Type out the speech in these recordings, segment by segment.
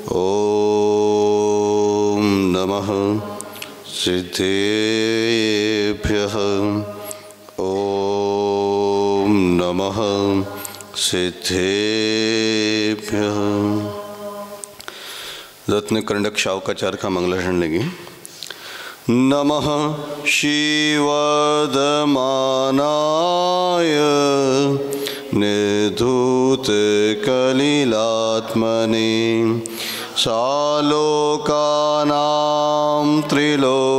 ओम नमः सिद्धेभ्यः। ओम नमः सिद्धेभ्यः। रत्न कर्णक शावकाचार्य का मंगलाचरण लेंगे। नमः शिवदमानाय निर्धूत कलिलात्मने सालोकानां त्रिलोकानां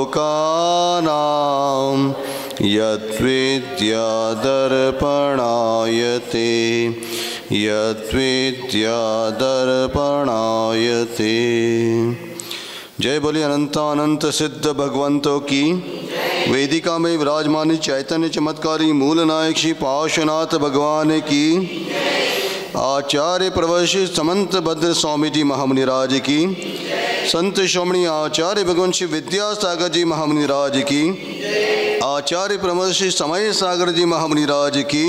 यद्विद्यादर्पणायते यद्विद्यादर्पणायते। जय बोलिए अनंतानंत सिद्ध भगवंतों की। वेदिका में विराजमान चैतन्य चमत्कारी मूल नायक श्री पार्श्वनाथ भगवान की। आचार्य प्रवशिष्ठ समंत भद्र स्वामी जी महामुनिराज की। संत श्रोमणी आचार्य भगवान श्री विद्यासागर जी महामुनिराज की। आचार्य प्रवशिष्ठ समय सागर जी महामुनिराज की।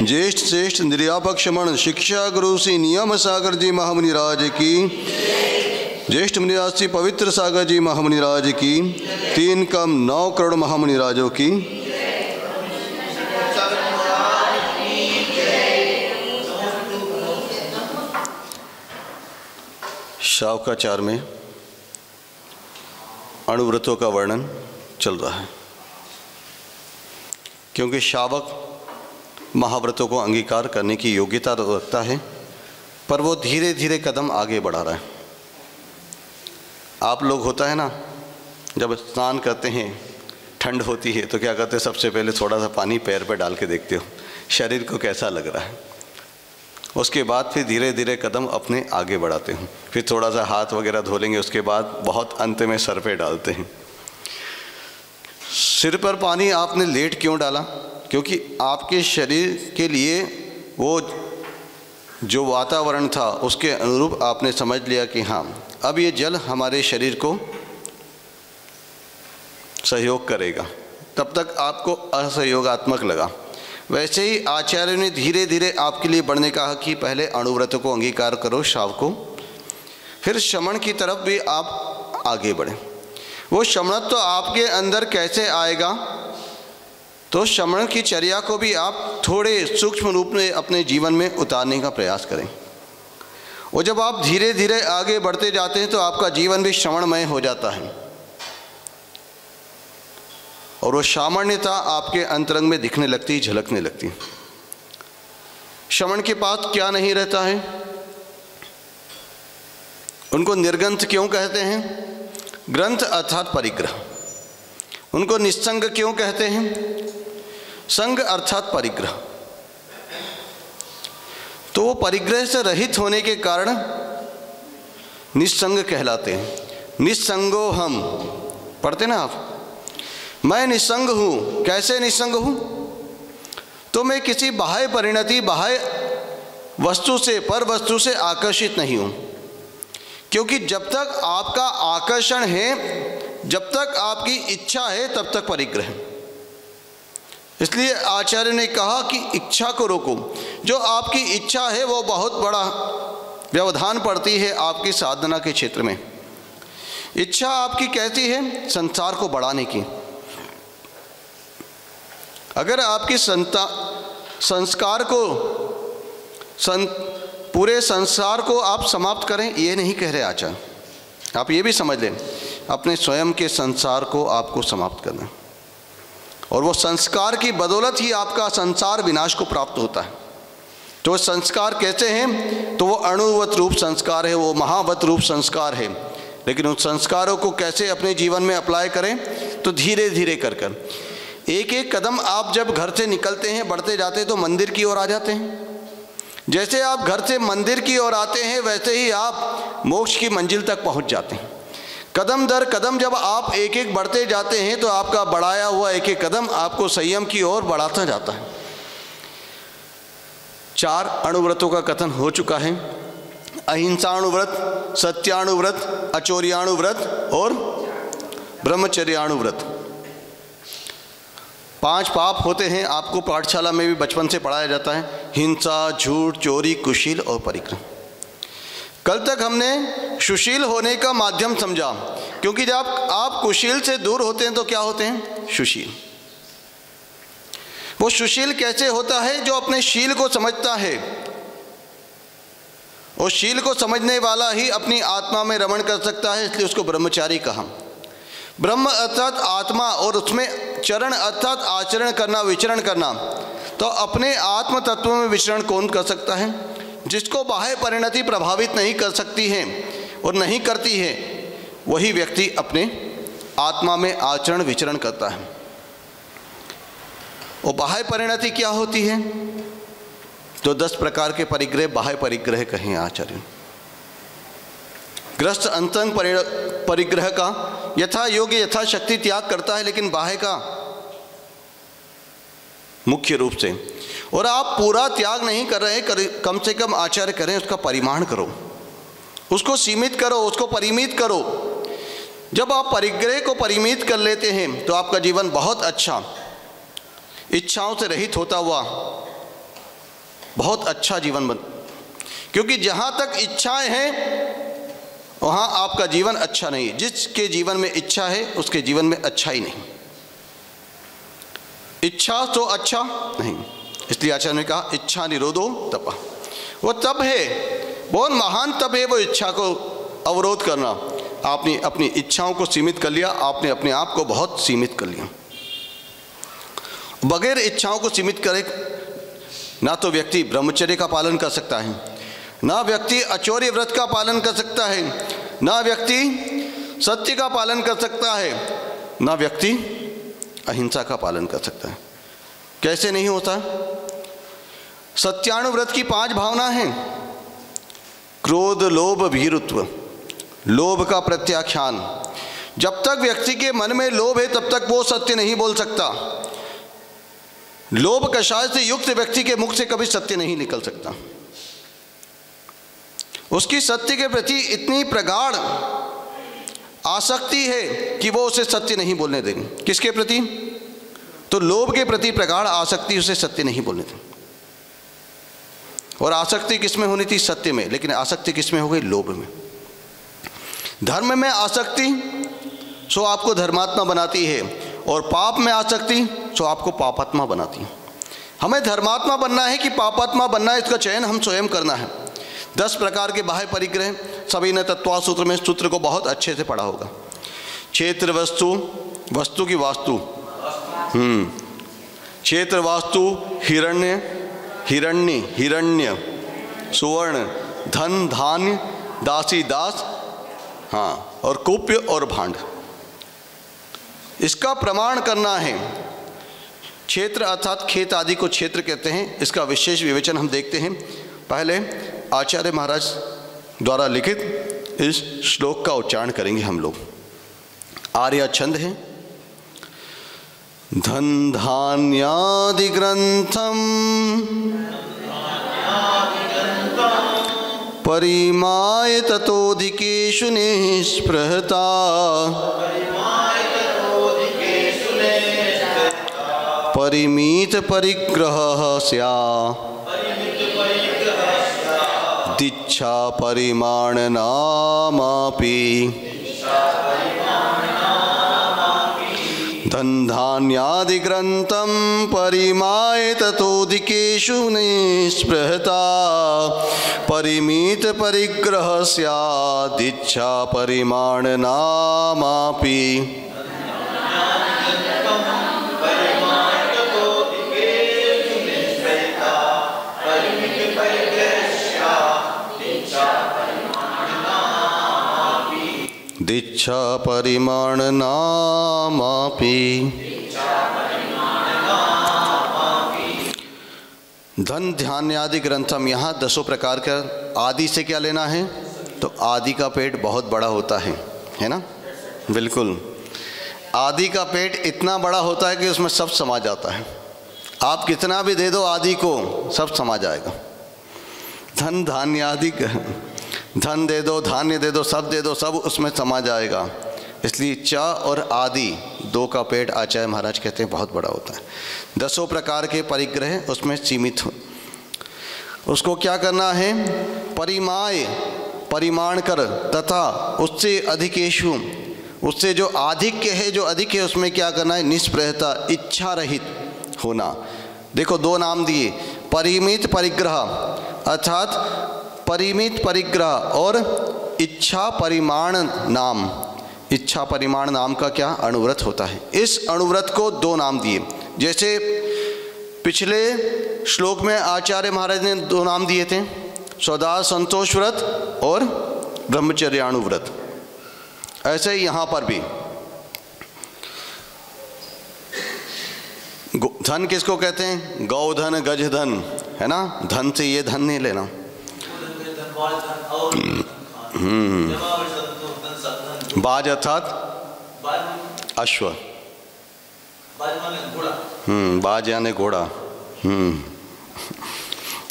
ज्येष्ठ श्रेष्ठ निर्यापक श्रमण शिक्षा गुरु श्री नियम सागर जी महामुनिराज की। ज्येष्ठ मुनिराज श्री पवित्र सागर जी महामुनिराज की। 3 कम 9 करोड़ महामुनिराजों की। शावकाचार में अणुव्रतों का वर्णन चल रहा है, क्योंकि शावक महाव्रतों को अंगीकार करने की योग्यता रखता है, पर वो धीरे धीरे कदम आगे बढ़ा रहा है। आप लोग होता है ना, जब स्नान करते हैं ठंड होती है तो क्या करते हैं, सबसे पहले थोड़ा सा पानी पैर पे डाल के देखते हो शरीर को कैसा लग रहा है। उसके बाद फिर धीरे धीरे कदम अपने आगे बढ़ाते हैं। फिर थोड़ा सा हाथ वगैरह धो लेंगे, उसके बाद बहुत अंत में सर पे डालते हैं। सिर पर पानी आपने लेट क्यों डाला? क्योंकि आपके शरीर के लिए वो जो वातावरण था उसके अनुरूप आपने समझ लिया कि हाँ, अब ये जल हमारे शरीर को सहयोग करेगा। तब तक आपको असहयोगात्मक लगा। वैसे ही आचार्य ने धीरे धीरे आपके लिए बढ़ने कहा कि पहले अणुव्रत को अंगीकार करो शाव को, फिर शमन की तरफ भी आप आगे बढ़े। वो शमनत्व तो आपके अंदर कैसे आएगा? तो शमन की चर्या को भी आप थोड़े सूक्ष्म रूप में अपने जीवन में उतारने का प्रयास करें। और जब आप धीरे धीरे आगे बढ़ते जाते हैं तो आपका जीवन भी श्रवणमय हो जाता है, और वो सामान्यता आपके अंतरंग में दिखने लगती, झलकने लगती। श्रवण के पास क्या नहीं रहता है? उनको निर्ग्रंथ क्यों कहते हैं? ग्रंथ अर्थात परिग्रह। उनको निस्संग क्यों कहते हैं? संग अर्थात परिग्रह। तो वो परिग्रह से रहित होने के कारण निस्संग कहलाते हैं। निस्संगो हम पढ़ते ना आप, मैं निस्संग हूँ। कैसे निस्संग हूँ? तो मैं किसी बाह्य परिणति, बाह्य वस्तु से, पर वस्तु से आकर्षित नहीं हूँ। क्योंकि जब तक आपका आकर्षण है, जब तक आपकी इच्छा है, तब तक परिग्रह है। इसलिए आचार्य ने कहा कि इच्छा को रोको। जो आपकी इच्छा है वो बहुत बड़ा व्यवधान पड़ती है आपकी साधना के क्षेत्र में। इच्छा आपकी कैसी है? संसार को बढ़ाने की। अगर आपकी संस्कार को पूरे संसार को आप समाप्त करें, ये नहीं कह रहे आचार्य, आप ये भी समझ लें, अपने स्वयं के संसार को आपको समाप्त करना है। और वो संस्कार की बदौलत ही आपका संसार विनाश को प्राप्त होता है। तो संस्कार कैसे हैं? तो वो अणुवत रूप संस्कार है, वो महावत रूप संस्कार है। लेकिन उन संस्कारों को कैसे अपने जीवन में अप्लाई करें? तो धीरे धीरे कर एक एक कदम आप जब घर से निकलते हैं, बढ़ते जाते हैं, तो मंदिर की ओर आ जाते हैं। जैसे आप घर से मंदिर की ओर आते हैं, वैसे ही आप मोक्ष की मंजिल तक पहुंच जाते हैं। कदम दर कदम जब आप एक एक बढ़ते जाते हैं, तो आपका बढ़ाया हुआ एक एक कदम आपको संयम की ओर बढ़ाता जाता है। 4 अणुव्रतों का कथन हो चुका है। अहिंसाणुव्रत, सत्याणुव्रत, अचौर्याणुव्रत और ब्रह्मचर्याणुव्रत। 5 पाप होते हैं, आपको पाठशाला में भी बचपन से पढ़ाया जाता है। हिंसा, झूठ, चोरी, कुशील और परिग्रह। कल तक हमने सुशील होने का माध्यम समझा, क्योंकि जब आप कुशील से दूर होते हैं तो क्या होते हैं? सुशील। वो सुशील कैसे होता है? जो अपने शील को समझता है, और शील को समझने वाला ही अपनी आत्मा में रमण कर सकता है, इसलिए उसको ब्रह्मचारी कहा। ब्रह्म अर्थात आत्मा, और उसमें चरण अर्थात आचरण करना, विचरण करना। तो अपने आत्म तत्व में विचरण कौन कर सकता है? जिसको बाह्य परिणति प्रभावित नहीं कर सकती है और नहीं करती है, वही व्यक्ति अपने आत्मा में आचरण विचरण करता है। और बाह्य परिणति क्या होती है? तो 10 प्रकार के परिग्रह बाह्य परिग्रह कहें आचार्य। ग्रस्त अंतरंग परिग्रह का यथा योग्य यथा शक्ति त्याग करता है, लेकिन बाह्य का मुख्य रूप से। और आप पूरा त्याग नहीं कर रहे, कम से कम आचार्य करें, उसका परिमाण करो, उसको सीमित करो, उसको परिमित करो। जब आप परिग्रह को परिमित कर लेते हैं तो आपका जीवन बहुत अच्छा, इच्छाओं से रहित होता हुआ बहुत अच्छा जीवन बन, क्योंकि जहाँ तक इच्छाएं हैं वहाँ आपका जीवन अच्छा नहीं। जिसके जीवन में इच्छा है उसके जीवन में अच्छा ही नहीं। इच्छा तो अच्छा नहीं, इसलिए आचार्य ने कहा इच्छा निरोधो तप। वो तप है, बहुत महान तप है वो इच्छा को अवरोध करना। आपने अपनी इच्छाओं को सीमित कर लिया, आपने अपने आप को बहुत सीमित कर लिया। बगैर इच्छाओं को सीमित करे ना तो व्यक्ति ब्रह्मचर्य का पालन कर सकता है, ना व्यक्ति अचौर्य व्रत का पालन कर सकता है, ना व्यक्ति सत्य का पालन कर सकता है, ना व्यक्ति अहिंसा का पालन कर सकता है। कैसे नहीं होता? सत्यानुव्रत की 5 भावना हैं। क्रोध, लोभ, भीरुत्व। लोभ का प्रत्याख्यान। जब तक व्यक्ति के मन में लोभ है तब तक वो सत्य नहीं बोल सकता। लोभ कषाय से युक्त व्यक्ति के मुख से कभी सत्य नहीं निकल सकता। उसकी सत्य के प्रति इतनी प्रगाढ़ आसक्ति है कि वो उसे सत्य नहीं बोलने देंगे। किसके प्रति? तो लोभ के प्रति प्रगाढ़ आसक्ति उसे सत्य नहीं बोलने देंगे। और आसक्ति किस में होनी थी? सत्य में। लेकिन आसक्ति किस में हो गई? लोभ में। धर्म में आसक्ति सो आपको धर्मात्मा बनाती है, और पाप में आसक्ति सो आपको पापात्मा बनाती है। हमें धर्मात्मा बनना है कि पापात्मा बनना है, इसका चयन हम स्वयं करना है। 10 प्रकार के बाह्य परिग्रह सभी ने तत्वा सूत्र में सूत्र को बहुत अच्छे से पढ़ा होगा। क्षेत्र वस्तु, वस्तु की वास्तु, क्षेत्र वास्तु, हिरण्य, हिरण्य, हिरण्य, सुवर्ण, धन, धान्य, दासी, दास, हाँ, और कुप्य और भांड। इसका प्रमाण करना है। क्षेत्र अर्थात खेत आदि को क्षेत्र कहते हैं। इसका विशेष विवेचन हम देखते हैं। पहले आचार्य महाराज द्वारा लिखित इस श्लोक का उच्चारण करेंगे हम लोग। आर्या छंद है। धन धान्यादि ग्रंथम परिमाय ततोधिकेषु निःस्पृहता परिमित परिग्रहः स्यात् दीक्षा परिमाण नामापि धन धान्यादि ग्रंथम परिमाय ततोधिकेषु निःस्पृहता परिमित परिग्रह स्यात् दीक्षा परिमाण नामापि। दीक्षा परिमाण नामापि। धन ध्यान आदि ग्रंथम, यहाँ 10 प्रकार का। आदि से क्या लेना है? तो आदि का पेट बहुत बड़ा होता है ना? बिल्कुल। आदि का पेट इतना बड़ा होता है कि उसमें सब समा जाता है। आप कितना भी दे दो आदि को, सब समा जाएगा। धन धान्य आदि, धन दे दो, धान्य दे दो, सब दे दो, सब उसमें समा जाएगा। इसलिए चा और आदि 2 का पेट आचार्य महाराज कहते हैं बहुत बड़ा होता है। 10 प्रकार के परिग्रह उसमें सीमित हो। उसको क्या करना है? परिमाय, परिमाण कर तथा उससे अधिकेशु, उससे जो आधिक्य है, जो अधिक है उसमें क्या करना है, निष्प्रहता, इच्छा रहित होना। देखो दो नाम दिए, परिमित परिग्रह अर्थात परिमित परिग्रह और इच्छा परिमाण नाम। इच्छा परिमाण नाम का क्या अनुव्रत होता है। इस अनुव्रत को दो नाम दिए, जैसे पिछले श्लोक में आचार्य महाराज ने दो नाम दिए थे, स्वदाह संतोष व्रत और ब्रह्मचर्यानुव्रत। ऐसे ही यहाँ पर भी धन किसको कहते हैं, गौधन गजधन, है ना, धन से ये धन नहीं लेना। बाज अर्थात अश्व, बाज यानी घोड़ा।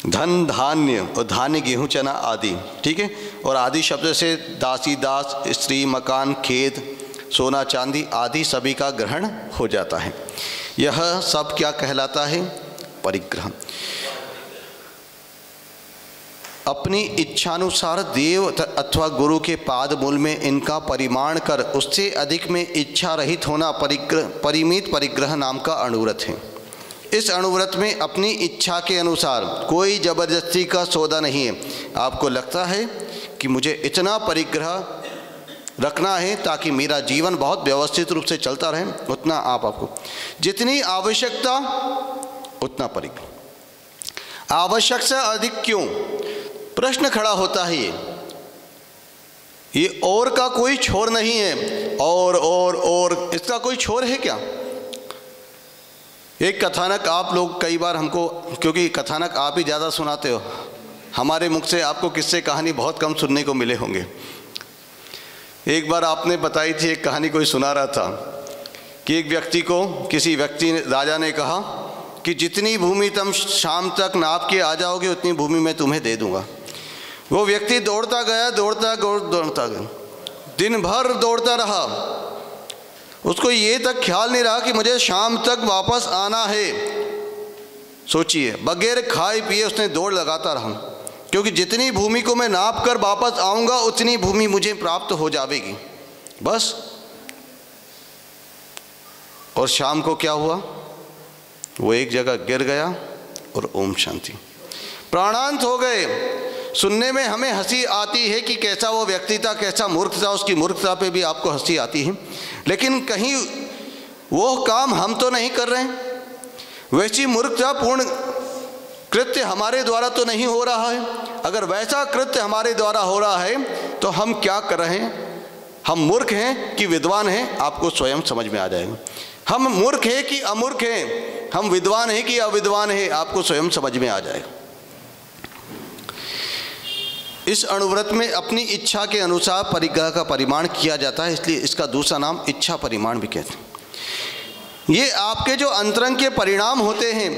धन धान्य, और धान्य गेहूं चना आदि, ठीक है। और आदि शब्द से दासी दास, स्त्री, मकान, खेत, सोना चांदी आदि सभी का ग्रहण हो जाता है। यह सब क्या कहलाता है, परिग्रह। अपनी इच्छानुसार देव अथवा गुरु के पाद मूल में इनका परिमाण कर उससे अधिक में इच्छा रहित होना परिमित परिग्रह नाम का अनुव्रत है। इस अनुव्रत में अपनी इच्छा के अनुसार कोई जबरदस्ती का सौदा नहीं है। आपको लगता है कि मुझे इतना परिग्रह रखना है ताकि मेरा जीवन बहुत व्यवस्थित रूप से चलता रहे, उतना आपको जितनी आवश्यकता उतना परिग्रह। आवश्यक से अधिक क्यों, प्रश्न खड़ा होता है। ये और का कोई छोर नहीं है, और इसका कोई छोर है क्या। एक कथानक आप लोग कई बार हमको, क्योंकि कथानक आप ही ज़्यादा सुनाते हो, हमारे मुख से आपको किस्से कहानी बहुत कम सुनने को मिले होंगे। एक बार आपने बताई थी एक कहानी, कोई सुना रहा था कि एक व्यक्ति को किसी व्यक्ति राजा ने कहा कि जितनी भूमि तुम शाम तक नाप के आ जाओगे उतनी भूमि मैं तुम्हें दे दूंगा। वो व्यक्ति दौड़ता गया, दौड़ता गया, दिन भर दौड़ता रहा। उसको ये तक ख्याल नहीं रहा कि मुझे शाम तक वापस आना है। सोचिए, बगैर खाए पिए उसने दौड़ लगाता रहा, क्योंकि जितनी भूमि को मैं नाप कर वापस आऊँगा उतनी भूमि मुझे प्राप्त हो जाएगी, बस। और शाम को क्या हुआ, वो एक जगह गिर गया और ओम शांति, प्राणांत हो गए। सुनने में हमें हंसी आती है कि कैसा वो व्यक्ति था, कैसा मूर्ख था, उसकी मूर्खता पे भी आपको हंसी आती है, लेकिन कहीं वो काम हम तो नहीं कर रहे हैं। वैसी मूर्खतापूर्ण कृत्य हमारे द्वारा तो नहीं हो रहा है। अगर वैसा कृत्य हमारे द्वारा हो रहा है तो हम क्या कर रहे हैं, हम मूर्ख हैं कि विद्वान हैं, आपको स्वयं समझ में आ जाएगा। हम मूर्ख हैं कि अमूर्ख हैं, हम विद्वान हैं कि अविद्वान हैं, आपको स्वयं समझ में आ जाएगा। इस अनुव्रत में अपनी इच्छा के अनुसार परिग्रह का परिमाण किया जाता है, इसलिए इसका दूसरा नाम इच्छा परिमाण भी कहते हैं। ये आपके जो अंतरंग के परिणाम होते हैं,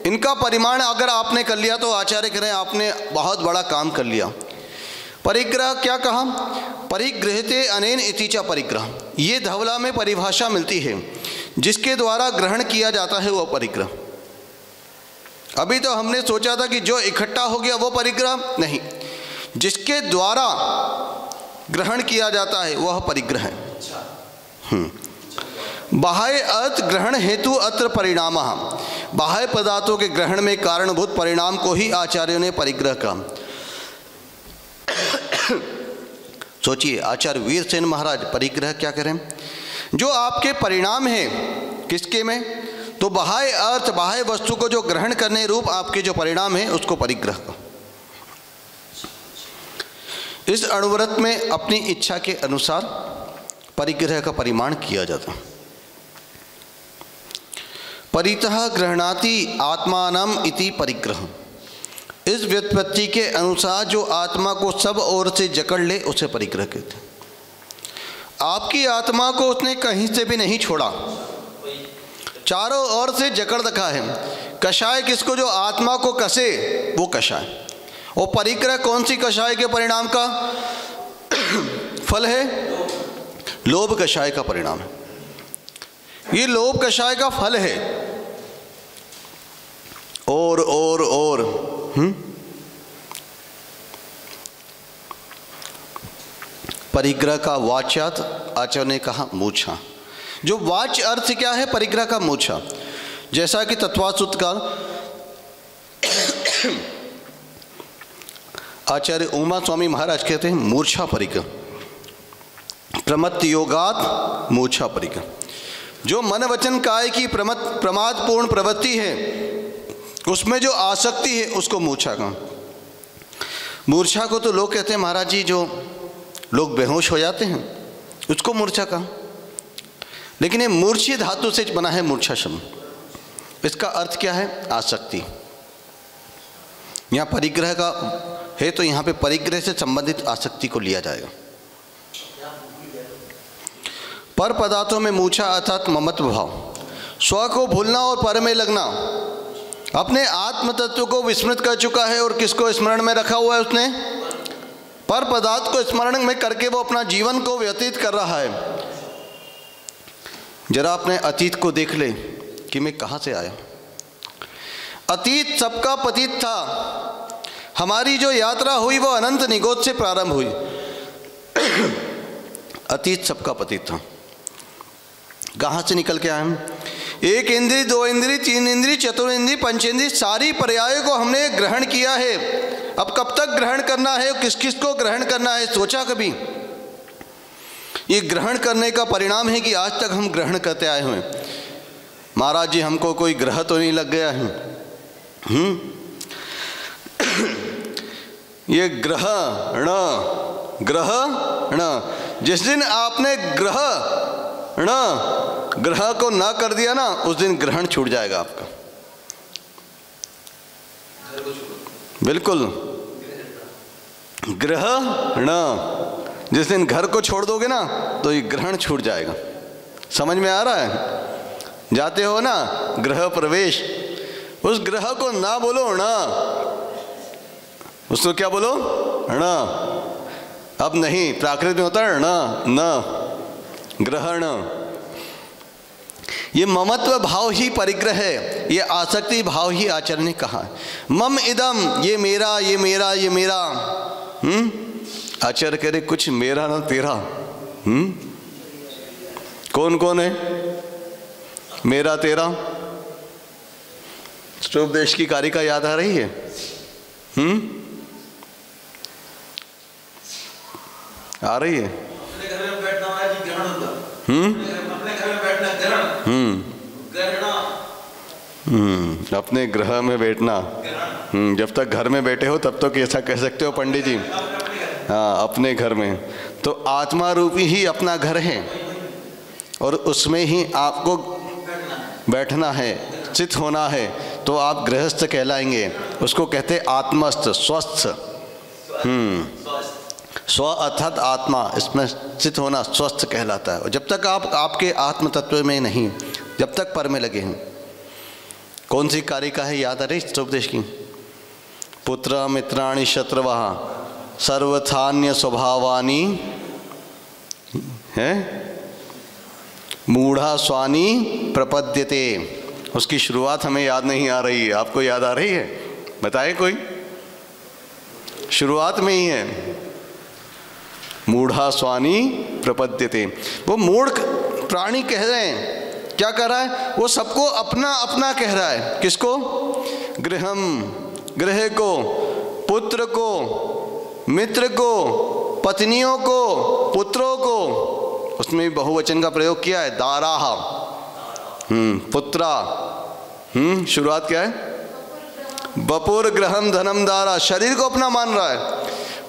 इनका परिमाण अगर आपने कर लिया तो आचार्य कह रहे हैं आपने बहुत बड़ा काम कर लिया। परिग्रह क्या कहा, परिगृहते अनेन इति च परिग्रह, ये धवला में परिभाषा मिलती है, जिसके द्वारा ग्रहण किया जाता है वो परिग्रह। अभी तो हमने सोचा था कि जो इकट्ठा हो गया वो परिग्रह नहीं, जिसके द्वारा ग्रहण किया जाता है वह परिग्रह है। बाह्य अर्थ ग्रहण हेतु अत्र परिणाम, बाह्य पदार्थों के ग्रहण में कारणभूत परिणाम को ही आचार्यों ने परिग्रह कहा। सोचिए, आचार्य वीरसेन महाराज परिग्रह क्या करें, जो आपके परिणाम है किसके में, तो बाह्य अर्थ बाह्य वस्तु को जो ग्रहण करने रूप आपके जो परिणाम है उसको परिग्रह का। इस अनुव्रत में अपनी इच्छा के अनुसार परिग्रह का परिमाण किया जाता। परितः गृह्णाति आत्मानम इति परिग्रह, इस व्युत्पत्ति के अनुसार जो आत्मा को सब ओर से जकड़ ले उसे परिग्रह कहते हैं। आपकी आत्मा को उसने कहीं से भी नहीं छोड़ा, चारों ओर से जकड़ रखा है। कषाय किसको, जो आत्मा को कसे वो कषाय। और परिग्रह कौन सी कषाय के परिणाम का फल है, लोभ कषाय का परिणाम है। ये लोभ कषाय का फल है। और परिग्रह का वाच्यार्थ आचार्य ने कहा मूर्छा। जो वाच्य अर्थ क्या है परिग्रह का? मूर्छा। जैसा कि तत्वासूत्रकार आचार्य उमा स्वामी महाराज कहते हैं मूर्छा परिग्रह, प्रमत्त योगात मूर्छा परिग्रह। जो मन वचन काय की प्रमादपूर्ण प्रवृत्ति है उसमें जो आसक्ति है उसको मूर्छा का। मूर्छा को तो लोग कहते हैं महाराज जी जो लोग बेहोश हो जाते हैं उसको मूर्छा का, लेकिन ये मूर्छी धातु से बना है मूर्छा शब्द। इसका अर्थ क्या है? आसक्ति। यहाँ परिग्रह का है तो यहाँ पे परिग्रह से संबंधित आसक्ति को लिया जाएगा। पर पदार्थों में मूर्छा अर्थात ममत्व भाव, स्व को भूलना और पर में लगना। अपने आत्म तत्व को विस्मृत कर चुका है और किसको स्मरण में रखा हुआ है उसने? पर पदार्थ को स्मरण में करके वो अपना जीवन को व्यतीत कर रहा है। जरा अपने अतीत को देख ले कि मैं कहाँ से आया। अतीत सबका पतित था। हमारी जो यात्रा हुई वो अनंत निगोद से प्रारंभ हुई। अतीत सबका पतित था। कहाँ से निकल के आए हम? एक इंद्री, दो इंद्री, तीन इंद्री, चतुर्इंद्री, पंचेंद्री, सारी पर्यायों को हमने ग्रहण किया है। अब कब तक ग्रहण करना है, किस किस को ग्रहण करना है, सोचा कभी? ये ग्रहण करने का परिणाम है कि आज तक हम ग्रहण करते आए हुए। महाराज जी हमको कोई ग्रह तो नहीं लग गया है? ये ग्रहण, ग्रहण, जिस दिन आपने ग्रह को ना कर दिया ना उस दिन ग्रहण छूट जाएगा आपका। बिल्कुल, ग्रहण, जिस दिन घर को छोड़ दोगे ना तो ये ग्रहण छूट जाएगा। समझ में आ रहा है? जाते हो ना गृह प्रवेश, उस ग्रह को ना बोलो ना, उसको क्या बोलो? ण। अब नहीं, प्राकृत में होता है न, ग्रहण। ये ममत्व भाव ही परिग्रह है, ये आसक्ति भाव ही आचार्य ने कहा। मम इदम, ये मेरा, ये मेरा, ये मेरा। आचार्य कह रहे कुछ मेरा ना तेरा। कौन कौन है मेरा तेरा? उपदेश की कारिका याद आ रही है? आ रही है? अपने घर में बैठना है जी ग्रहण होता। अपने घर में बैठना ग्रहण, ग्रहण। अपने ग्रह में बैठना। जब तक घर में बैठे हो तब तक ऐसा कह सकते हो पंडित जी। हाँ, अपने घर में। तो आत्मा रूपी ही अपना घर है और उसमें ही आपको बैठना है, चित होना है, तो आप गृहस्थ कहलाएंगे। उसको कहते आत्मस्थ, स्वस्थ। स्व अर्थात आत्मा, इसमें स्थित होना स्वस्थ कहलाता है। और जब तक आप आपके आत्म तत्व में नहीं, जब तक पर में लगे हैं। कौन सी कारिका है याद आ रही उपदेश की? पुत्र मित्राणि शत्रवः सर्वथान्य स्वभावानी है मूढ़ा स्वानी प्रपद्यते। उसकी शुरुआत हमें याद नहीं आ रही है, आपको याद आ रही है? बताए कोई? शुरुआत में ही है मूढ़ा स्वानी प्रपद्यते। वो मूढ़ प्राणी कह रहे हैं, क्या कह रहा है? वो सबको अपना अपना कह रहा है। किसको? गृहम, गृह को, पुत्र को, मित्र को, पत्नियों को, पुत्रों को। उसमें भी बहुवचन का प्रयोग किया है, दाराह, पुत्रा। शुरुआत क्या है? बपुर ग्रहम धनम दारा, शरीर को अपना मान रहा है।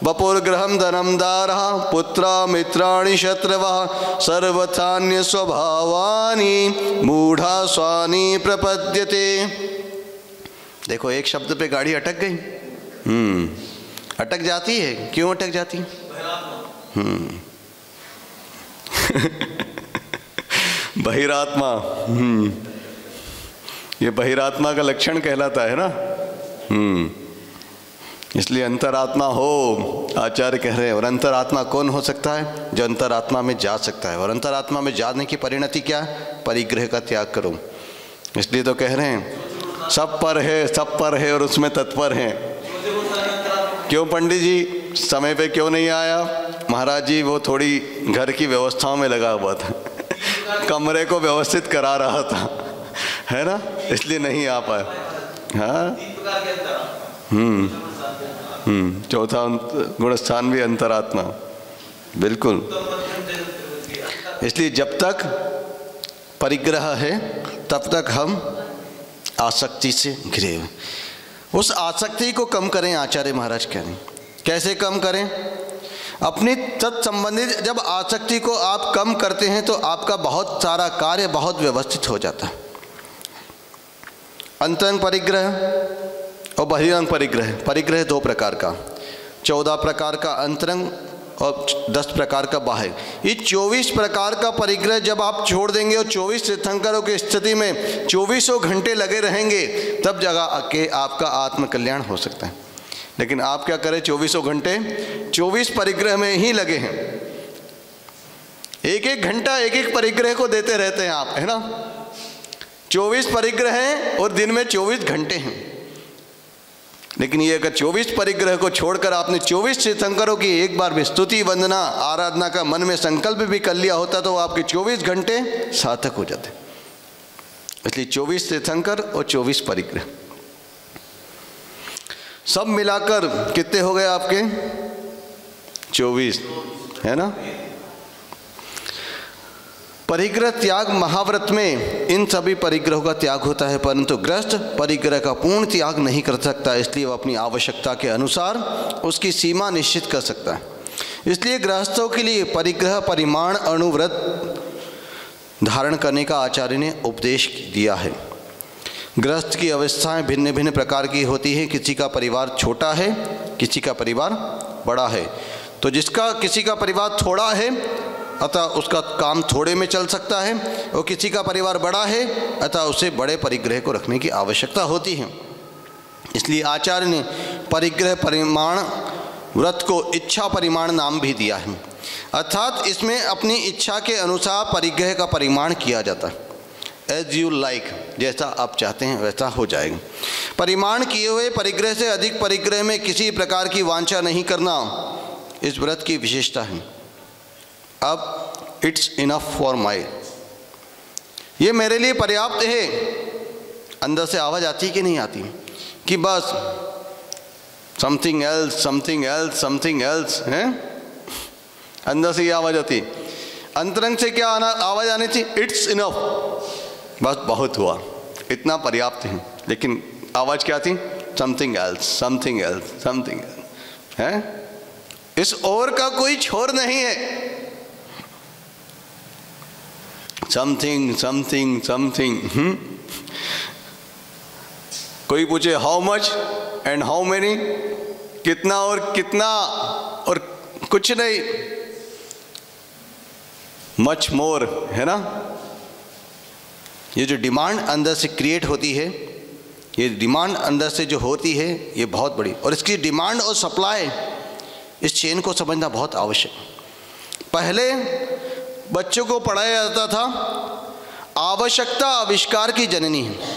बपुर ग्रहम धनम दारा पुत्रा मित्राणि शत्रवः सर्वथान्य स्वभावानि मूढ़ा स्वानि प्रपद्यते। देखो एक शब्द पे गाड़ी अटक गई। अटक जाती है, क्यों अटक जाती? बहिरात्मा। ये बहिरात्मा का लक्षण कहलाता है ना। इसलिए अंतरात्मा हो, आचार्य कह रहे हैं। और अंतरात्मा कौन हो सकता है? जो अंतरात्मा में जा सकता है। और अंतरात्मा में जाने की परिणति क्या है? परिग्रह का त्याग करो। इसलिए तो कह रहे हैं सब पर है, सब पर है और उसमें तत्पर है। क्यों पंडित जी समय पे क्यों नहीं आया? महाराज जी वो थोड़ी घर की व्यवस्थाओं में लगा हुआ था, कमरे को व्यवस्थित करा रहा था, है ना, इसलिए नहीं आ पाया। हाँ, चौथा गुणस्थान भी अंतरात्मा, बिल्कुल। इसलिए जब तक परिग्रह है तब तक हम आसक्ति से घिरे हुए। उस आसक्ति को कम करें, आचार्य महाराज कह रहे हैं। कैसे कम करें? अपनी तत्संबंधित जब आसक्ति को आप कम करते हैं तो आपका बहुत सारा कार्य बहुत व्यवस्थित हो जाता है। अंतरंग परिग्रह और बहिरंग परिग्रह। परिग्रह 2 प्रकार का, 14 प्रकार का अंतरंग और 10 प्रकार का बाह्य। ये 24 प्रकार का परिग्रह जब आप छोड़ देंगे और 24 तीर्थंकरों की स्थिति में 24 घंटे लगे रहेंगे, तब जगह के आपका आत्मकल्याण हो सकता है। लेकिन आप क्या करें, 24 घंटे 24 परिग्रह में ही लगे हैं। एक एक घंटा एक एक परिग्रह को देते रहते हैं आप, है ना। 24 परिग्रह हैं और दिन में 24 घंटे हैं। लेकिन ये अगर 24 परिग्रह को छोड़कर आपने 24 तीर्थंकरों की एक बार भी स्तुति वंदना आराधना का मन में संकल्प भी कर लिया होता तो आपके 24 घंटे सार्थक हो जाते। इसलिए 24 तीर्थंकर और 24 परिग्रह सब मिलाकर कितने हो गए आपके? 24, है ना। परिग्रह त्याग महाव्रत में इन सभी परिग्रहों का त्याग होता है, परंतु गृहस्थ परिग्रह का पूर्ण त्याग नहीं कर सकता। इसलिए वह अपनी आवश्यकता के अनुसार उसकी सीमा निश्चित कर सकता है। इसलिए गृहस्थों के लिए परिग्रह परिमाण अणुव्रत धारण करने का आचार्य ने उपदेश दिया है। गृहस्थ की अवस्थाएं भिन्न भिन्न प्रकार की होती है। किसी का परिवार छोटा है, किसी का परिवार बड़ा है। तो जिसका किसी का परिवार थोड़ा है अतः उसका काम थोड़े में चल सकता है, और किसी का परिवार बड़ा है अतः उसे बड़े परिग्रह को रखने की आवश्यकता होती है। इसलिए आचार्य ने परिग्रह परिमाण व्रत को इच्छा परिमाण नाम भी दिया है। अर्थात इसमें अपनी इच्छा के अनुसार परिग्रह का परिमाण किया जाता है। एज यू लाइक, जैसा आप चाहते हैं वैसा हो जाएगा। परिमाण किए हुए परिग्रह से अधिक परिग्रह में किसी प्रकार की वांछा नहीं करना इस व्रत की विशेषता है। अब इट्स इनफ फॉर माई, ये मेरे लिए पर्याप्त है। अंदर से आवाज़ आती कि नहीं आती कि बस something else something else something else है? अंदर से ये आवाज़ आती। अंतरंग से क्या आवाज़ आनी थी? इट्स इनफ, बस बहुत हुआ, इतना पर्याप्त है। लेकिन आवाज़ क्या थी? Something else something else something else है। इस और का कोई छोर नहीं है। Something something something. कोई पूछे how much and how many, कितना और कुछ नहीं, मच मोर, है ना। ये जो डिमांड अंदर से क्रिएट होती है, ये डिमांड अंदर से जो होती है ये बहुत बड़ी, और इसकी डिमांड और सप्लाई, इस चेन को समझना बहुत आवश्यक। पहले बच्चों को पढ़ाया जाता था आवश्यकता आविष्कार की जननी है।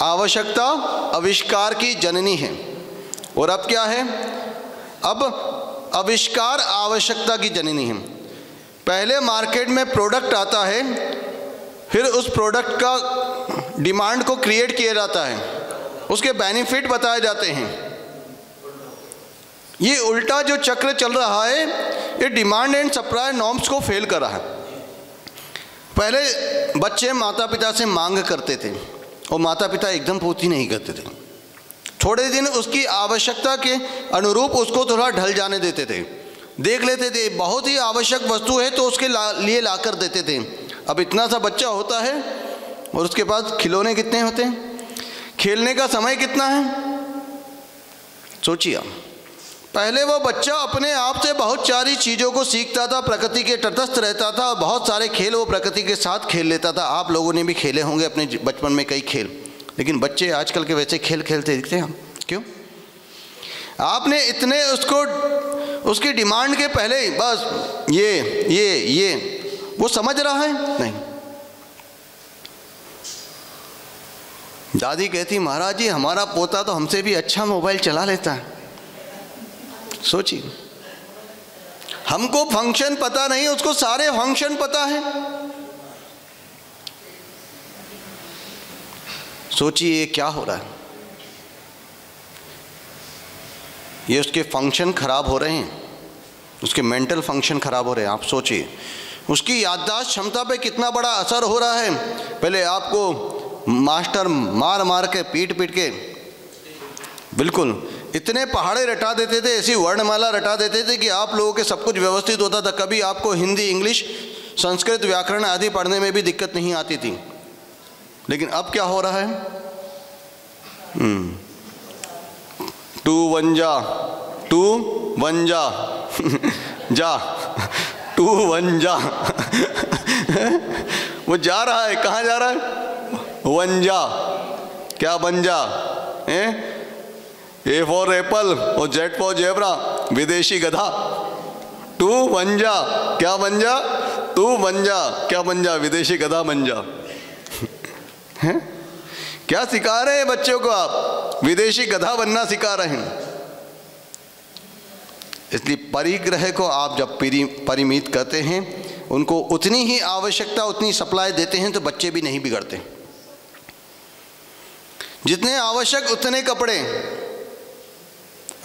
आवश्यकता आविष्कार की जननी है। और अब क्या है? अब आविष्कार आवश्यकता की जननी है। पहले मार्केट में प्रोडक्ट आता है, फिर उस प्रोडक्ट का डिमांड को क्रिएट किया जाता है, उसके बेनिफिट बताए जाते हैं। ये उल्टा जो चक्र चल रहा है, ये डिमांड एंड सप्लाई नॉर्म्स को फेल कर रहा है। पहले बच्चे माता पिता से मांग करते थे और माता पिता एकदम पूर्ति नहीं करते थे। थोड़े दिन उसकी आवश्यकता के अनुरूप उसको थोड़ा ढल जाने देते थे, देख लेते थे बहुत ही आवश्यक वस्तु है तो उसके लिए ला कर देते थे। अब इतना सा बच्चा होता है और उसके पास खिलौने कितने होते हैं, खेलने का समय कितना है, सोचिए आप। पहले वो बच्चा अपने आप से बहुत सारी चीज़ों को सीखता था, प्रकृति के तटस्थ रहता था और बहुत सारे खेल वो प्रकृति के साथ खेल लेता था। आप लोगों ने भी खेले होंगे अपने बचपन में कई खेल, लेकिन बच्चे आजकल के वैसे खेल खेलते दिखते हैं। क्यों? आपने इतने उसकी डिमांड के पहले बस ये वो समझ रहा है नहीं। दादी कहती महाराज जी हमारा पोता तो हमसे भी अच्छा मोबाइल चला लेता है। सोचिए, हमको फंक्शन पता नहीं, उसको सारे फंक्शन पता है। सोचिए ये क्या हो रहा है। ये उसके फंक्शन खराब हो रहे हैं, उसके मेंटल फंक्शन खराब हो रहे हैं। आप सोचिए उसकी याददाश्त क्षमता पे कितना बड़ा असर हो रहा है। पहले आपको मास्टर मार मार के पीट पीट के बिल्कुल इतने पहाड़े रटा देते थे, ऐसी वर्णमाला रटा देते थे कि आप लोगों के सब कुछ व्यवस्थित होता था। कभी आपको हिंदी, इंग्लिश, संस्कृत, व्याकरण आदि पढ़ने में भी दिक्कत नहीं आती थी। लेकिन अब क्या हो रहा है? 2 1 जा 2 1 जा जा 2 1 जा वो जा रहा है, कहाँ जा रहा है? 1 जा, क्या बन जा? A फॉर एप्पल और Z फॉर जेब्रा, विदेशी गधा। 2 1 जा, क्या बन जा? 2 बन जा, क्या बन जा? विदेशी गधा बन जा। हैं? क्या सिखा रहे हैं बच्चों को आप? विदेशी गधा बनना सिखा रहे हैं। इसलिए परिग्रह को आप जब परिमित करते हैं, उनको उतनी ही आवश्यकता, उतनी सप्लाई देते हैं, तो बच्चे भी नहीं बिगड़ते। जितने आवश्यक उतने कपड़े।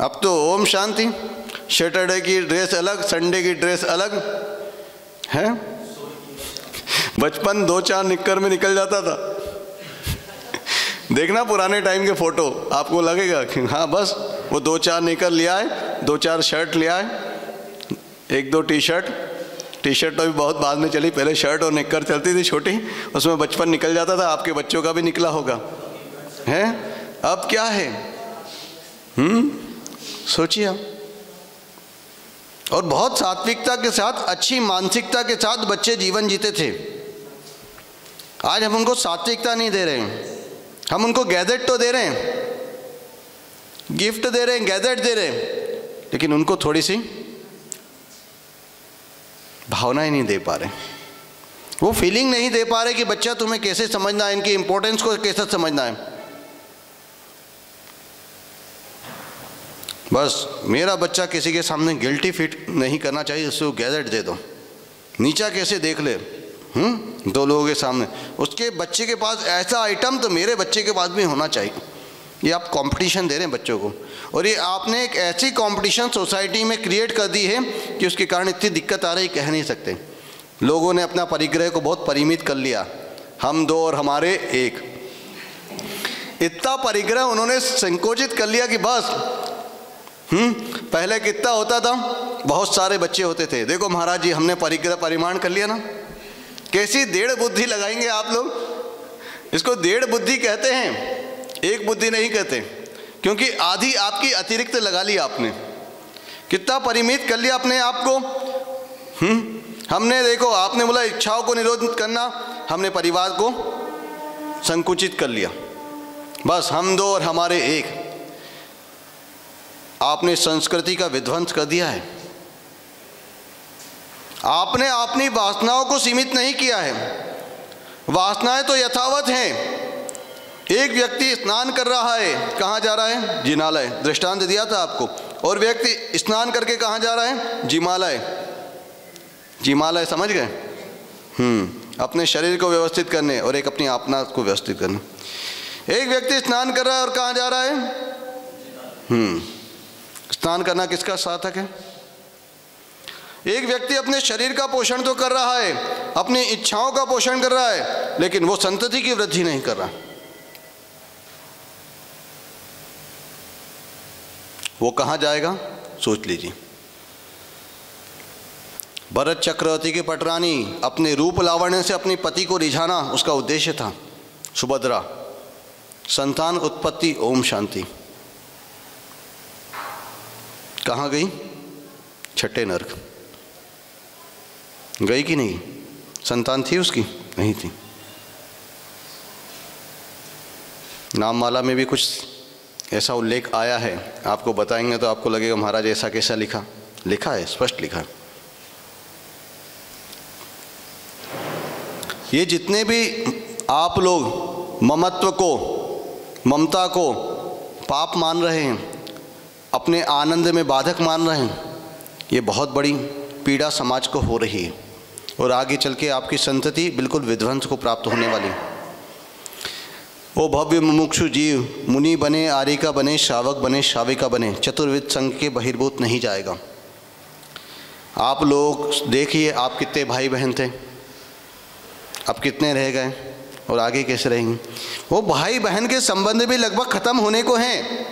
अब तो ओम शांति, सैटरडे की ड्रेस अलग, संडे की ड्रेस अलग है। बचपन 2-4 निक्कर में निकल जाता था। देखना पुराने टाइम के फोटो, आपको लगेगा कि हाँ बस वो 2-4 निक्कर लिया है, 2-4 शर्ट लिया है, 1-2 टी शर्ट तो भी बहुत बाद में चली, पहले शर्ट और निक्कर चलती थी छोटी, उसमें बचपन निकल जाता था। आपके बच्चों का भी निकला होगा, हैं? अब क्या है? सोचिए आप। और बहुत सात्विकता के साथ, अच्छी मानसिकता के साथ बच्चे जीवन जीते थे। आज हम उनको सात्विकता नहीं दे रहे हैं। हम उनको गैजेट तो दे रहे हैं, गिफ्ट दे रहे हैं, गैजेट दे रहे हैं, लेकिन उनको थोड़ी सी भावनाएं नहीं दे पा रहे। वो फीलिंग नहीं दे पा रहे कि बच्चा तुम्हें कैसे समझना है, इनकी इंपॉर्टेंस को कैसे समझना है। बस मेरा बच्चा किसी के सामने गिल्टी फील नहीं करना चाहिए, उसको गैजेट दे दो, नीचा कैसे देख ले 2 लोगों के सामने। उसके बच्चे के पास ऐसा आइटम तो मेरे बच्चे के पास भी होना चाहिए। ये आप कंपटीशन दे रहे हैं बच्चों को, और ये आपने एक ऐसी कंपटीशन सोसाइटी में क्रिएट कर दी है कि उसके कारण इतनी दिक्कत आ रही, कह नहीं सकते। लोगों ने अपना परिग्रह को बहुत परिमित कर लिया, हम 2 और हमारे 1। इतना परिग्रह उन्होंने संकोचित कर लिया कि बस पहले कितना होता था, बहुत सारे बच्चे होते थे। देखो महाराज जी, हमने परिग्रह परिमाण कर लिया ना। कैसी 1.5 बुद्धि लगाएंगे आप लोग? इसको 1.5 बुद्धि कहते हैं, 1 बुद्धि नहीं कहते, क्योंकि आधी आपकी अतिरिक्त लगा ली आपने। कितना परिमित कर लिया अपने आप को। हमने देखो, आपने बोला इच्छाओं को निरोध करना, हमने परिवार को संकुचित कर लिया। बस हम 2 और हमारे 1। आपने संस्कृति का विध्वंस कर दिया है। आपने अपनी वासनाओं को सीमित नहीं किया है। वासनाएं तो यथावत हैं। एक व्यक्ति स्नान कर रहा है, कहाँ जा रहा है? जिनालय। दृष्टांत दिया था आपको। और व्यक्ति स्नान करके कहाँ जा रहा है? जिमालय। जिमालय समझ गए? अपने शरीर को व्यवस्थित करने, और एक अपनी आपना को व्यवस्थित करने। एक व्यक्ति स्नान कर रहा है और कहाँ जा रहा है? स्नान करना किसका सार्थक है? एक व्यक्ति अपने शरीर का पोषण तो कर रहा है, अपनी इच्छाओं का पोषण कर रहा है, लेकिन वो संतति की वृद्धि नहीं कर रहा। वो कहाँ जाएगा? सोच लीजिए। भरत चक्रवर्ती की पटरानी अपने रूप लावण्य से अपने पति को रिझाना उसका उद्देश्य था। सुभद्रा, संतान उत्पत्ति, ओम शांति। कहाँ गई? छठे नरक गई कि नहीं? संतान थी उसकी? नहीं थी। नाममाला में भी कुछ ऐसा उल्लेख आया है, आपको बताएंगे तो आपको लगेगा महाराज ऐसा कैसा लिखा? लिखा है, स्पष्ट लिखा है। ये जितने भी आप लोग ममत्व को, ममता को पाप मान रहे हैं, अपने आनंद में बाधक मान रहे हैं, ये बहुत बड़ी पीड़ा समाज को हो रही है और आगे चल के आपकी संतति बिल्कुल विध्वंस को प्राप्त होने वाली। ओ भव्य मुमुक्षु जीव मुनि बने, आरिका बने, श्रावक बने, श्राविका बने, चतुर्विध संघ के बहिर्भूत नहीं जाएगा। आप लोग देखिए आप कितने भाई बहन थे, अब कितने रह गए और आगे कैसे रहेंगे। वो भाई बहन के संबंध भी लगभग खत्म होने को हैं।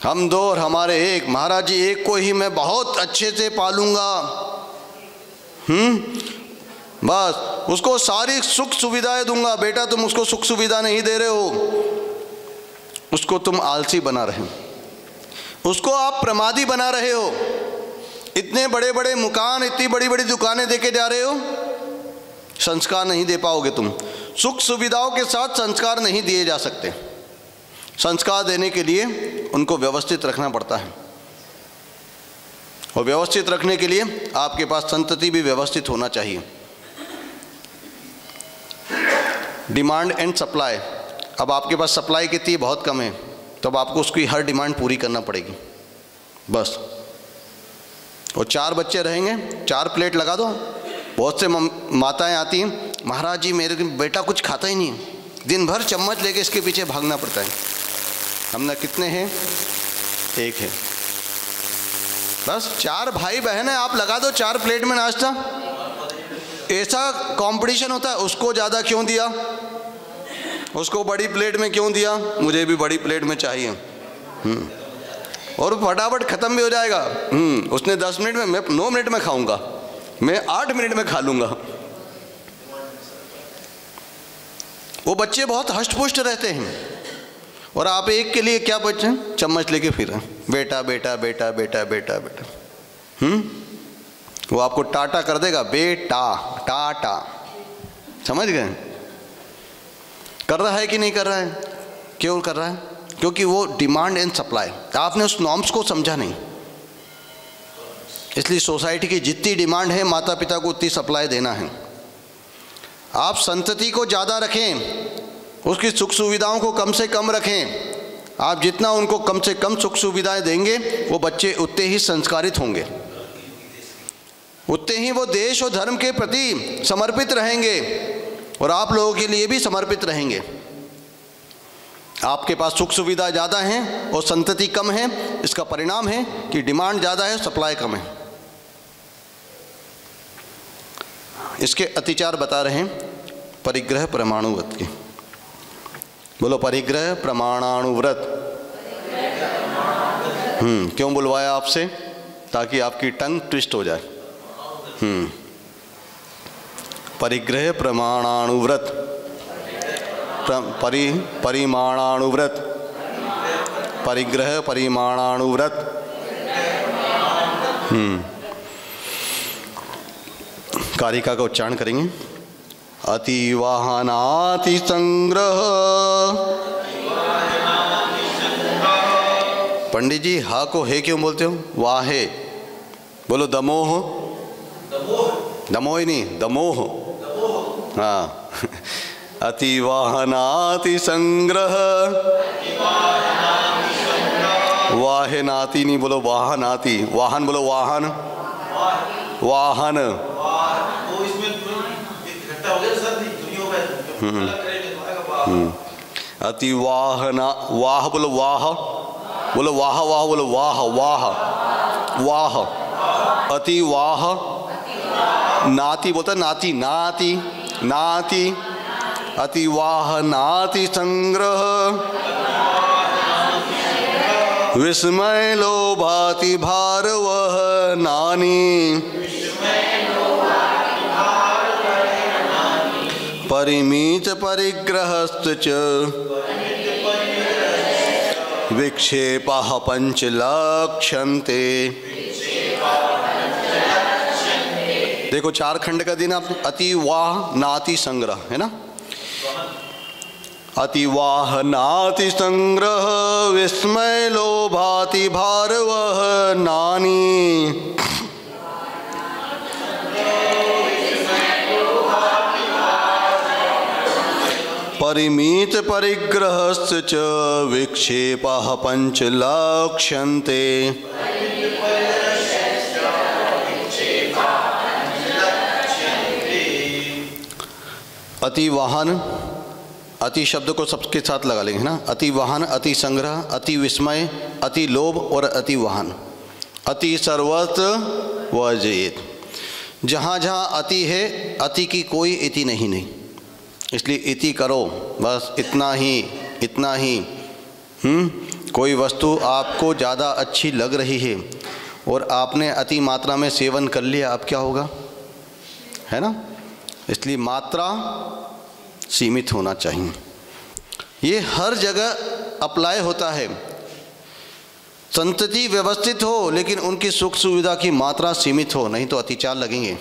हम दो और हमारे एक, महाराज जी एक को ही मैं बहुत अच्छे से पालूंगा, बस उसको सारी सुख सुविधाएं दूंगा। बेटा तुम उसको सुख सुविधा नहीं दे रहे हो, उसको तुम आलसी बना रहे हो, उसको आप प्रमादी बना रहे हो। इतने बड़े बड़े मकान, इतनी बड़ी बड़ी दुकानें देके जा रहे हो, संस्कार नहीं दे पाओगे तुम। सुख सुविधाओं के साथ संस्कार नहीं दिए जा सकते। संस्कार देने के लिए उनको व्यवस्थित रखना पड़ता है, और व्यवस्थित रखने के लिए आपके पास संतति भी व्यवस्थित होना चाहिए। डिमांड एंड सप्लाई, अब आपके पास सप्लाई कितनी बहुत कम है, तो अब आपको उसकी हर डिमांड पूरी करना पड़ेगी बस। और 4 बच्चे रहेंगे, 4 प्लेट लगा दो। बहुत से माताएं आती हैं, महाराज जी मेरे बेटा कुछ खाता ही नहीं, दिन भर चम्मच लेके इसके पीछे भागना पड़ता है। हमने कितने हैं? 1 है बस। 4 भाई बहन है, आप लगा दो 4 प्लेट में नाश्ता। ऐसा कंपटीशन होता है, उसको ज़्यादा क्यों दिया, उसको बड़ी प्लेट में क्यों दिया, मुझे भी बड़ी प्लेट में चाहिए। और फटाफट ख़त्म भी हो जाएगा। उसने 10 मिनट में, मैं 9 मिनट में खाऊंगा, मैं 8 मिनट में खा लूँगा। वो बच्चे बहुत हष्ट-पुष्ट रहते हैं, और आप एक के लिए क्या बच्चे चम्मच लेके फिर रहे, बेटा बेटा बेटा बेटा बेटा बेटा। वो आपको टाटा कर देगा, बेटा टाटा, समझ गए? कर रहा है कि नहीं कर रहा है? क्यों कर रहा है? क्योंकि वो डिमांड एंड सप्लाई, आपने उस नॉर्म्स को समझा नहीं। इसलिए सोसाइटी की जितनी डिमांड है माता पिता को उतनी सप्लाई देना है। आप संतति को ज़्यादा रखें, उसकी सुख सुविधाओं को कम से कम रखें। आप जितना उनको कम से कम सुख सुविधाएं देंगे, वो बच्चे उतने ही संस्कारित होंगे, उतने ही वो देश और धर्म के प्रति समर्पित रहेंगे, और आप लोगों के लिए भी समर्पित रहेंगे। आपके पास सुख सुविधा ज़्यादा हैं और संतति कम है, इसका परिणाम है कि डिमांड ज़्यादा है, सप्लाई कम है। इसके अतिचार बता रहे हैं परिग्रह प्रमाणुव्रत के। बोलो परिग्रह प्रमाणानुव्रत। क्यों बुलवाया आपसे? ताकि आपकी टंग ट्विस्ट हो जाए। परिग्रह प्रमाणानुव्रत, परिमाणानुव्रत, परिग्रह परिमाणानुव्रत। कारिका का उच्चारण करेंगे। अतिवाहनाति संग्रह। पंडित जी हा को हे क्यों बोलते हो? वाहे बोलो। दमोह, दमोह ही नहीं, दमोह। हाँ। अतिवाहनाति संग्रह। वाहे नाती नहीं बोलो, वाहनाति। वाहन बोलो, वाहन, वाहन। अतिवाहना, वाह बोलो, वाह बोलो, वाह वाह बोलो, वाह वाह वाह। अतिवाह। नाती बोलता, नाती नाती नाती। अतिवाह नाति संग्रह। विस्मय लोभाति भारवह नानी। परिमित परिग्रहस्त च विक्षेपः पंचलक्ष्यन्ते। देखो 4 खंड का दिन आपने। अतिवाह नाति संग्रह है ना। अतिवाह नाति संग्रह। विस्मय लोभाति भारवह नानी। परिमित परिग्रहस्य च विक्षेपः पंचलक्ष्यन्ते। अति वाहन, अति शब्द को सबके साथ लगा लेंगे ना। अति वाहन, अति संग्रह, अति विस्मय, अति लोभ और अति वाहन। अति सर्वत्र वर्जित। जहाँ जहाँ अति है, अति की कोई इति नहीं। इसलिए इति करो, बस इतना ही, इतना ही। कोई वस्तु आपको ज़्यादा अच्छी लग रही है और आपने अति मात्रा में सेवन कर लिया, अब क्या होगा, है ना। इसलिए मात्रा सीमित होना चाहिए। ये हर जगह अप्लाई होता है। संतति व्यवस्थित हो लेकिन उनकी सुख सुविधा की मात्रा सीमित हो, नहीं तो अतिचार लगेंगे,